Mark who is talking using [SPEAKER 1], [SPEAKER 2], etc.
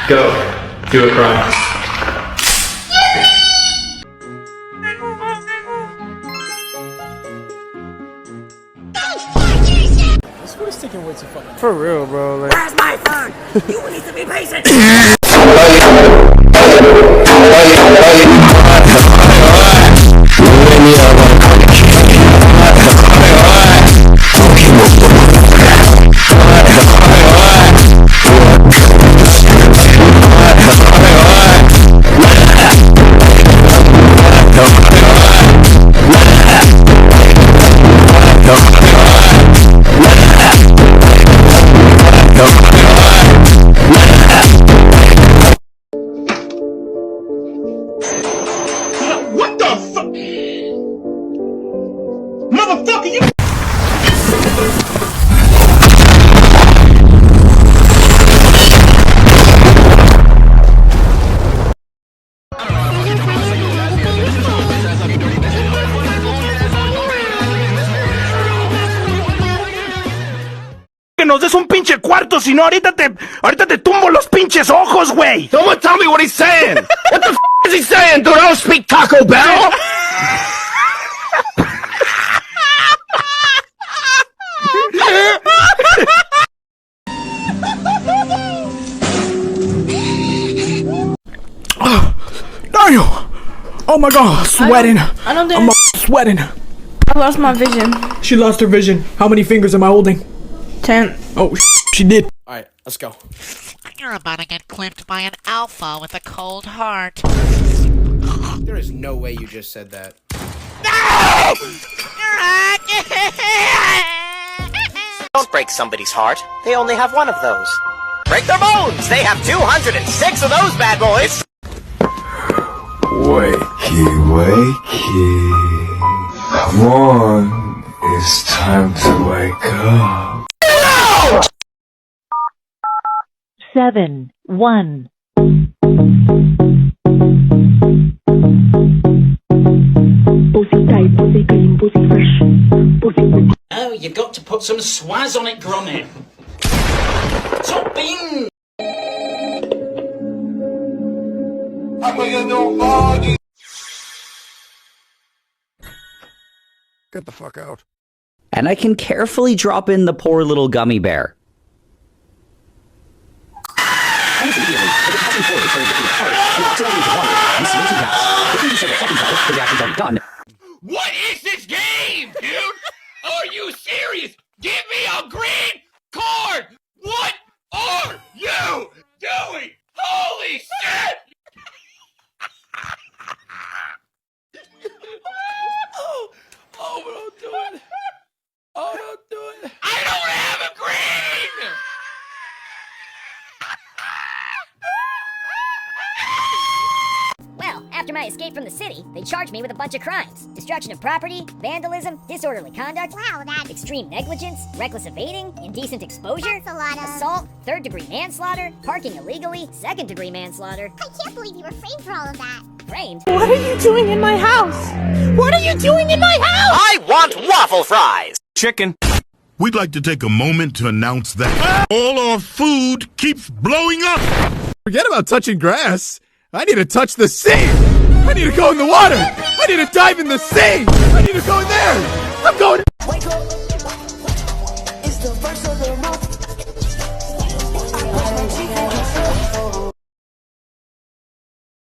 [SPEAKER 1] Go. Do a crime.
[SPEAKER 2] This food is taking way too fucking.
[SPEAKER 3] For real, bro. Like,
[SPEAKER 4] where's my phone? You need to be patient.
[SPEAKER 5] What the fuck? Motherfucker, you...
[SPEAKER 6] Que nos des un pinche cuarto, si no ahorita te tumbo los pinches ojos, güey.
[SPEAKER 5] Someone tell me what he's saying! What the f*** is he saying, dude? I don't speak Taco Bell!
[SPEAKER 2] Daniel! Oh my god, sweating.
[SPEAKER 3] I don't think
[SPEAKER 2] I'm sweating.
[SPEAKER 3] I lost my vision.
[SPEAKER 2] She lost her vision. How many fingers am I holding?
[SPEAKER 3] 10.
[SPEAKER 2] Oh, she did. Alright, let's go.
[SPEAKER 7] You're about to get clipped by an alpha with a cold heart.
[SPEAKER 8] There is no way you just said that.
[SPEAKER 4] Don't break somebody's heart. They only have one of those. Break their bones! They have 206 of those bad boys!
[SPEAKER 9] Wakey, wakey. Come on. It's time to wake up.
[SPEAKER 10] 7, 1.
[SPEAKER 11] Pussy tight, pussy clean, pussy fresh, pussy.
[SPEAKER 12] Oh, you got to put some swaz on it, Gromit. Topping!
[SPEAKER 8] Get the fuck out.
[SPEAKER 13] And I can carefully drop in the poor little gummy bear.
[SPEAKER 5] What is this game, dude? Are you serious? Give me a green card! What are you doing? Holy shit!
[SPEAKER 2] Oh, don't do it. Oh, don't do it.
[SPEAKER 5] I don't have a green!
[SPEAKER 14] Well, after my escape from the city, they charged me with a bunch of crimes. Destruction of property, vandalism, disorderly conduct, extreme negligence, reckless evading, indecent exposure,
[SPEAKER 15] That's a lot of...
[SPEAKER 14] assault, third-degree manslaughter, parking illegally, second-degree manslaughter.
[SPEAKER 15] I can't believe you were framed for all of that.
[SPEAKER 14] Framed?
[SPEAKER 3] What are you doing in my house? What are you doing in my house?
[SPEAKER 4] I want waffle fries!
[SPEAKER 6] Chicken.
[SPEAKER 16] We'd like to take a moment to announce that all our food keeps blowing up.
[SPEAKER 2] Forget about touching grass. I need to touch the sea. I need to go in the water. I need to dive in the sea. I need to go in there. I'm going.
[SPEAKER 4] Wake up. It's the first of the month. I brush my teeth.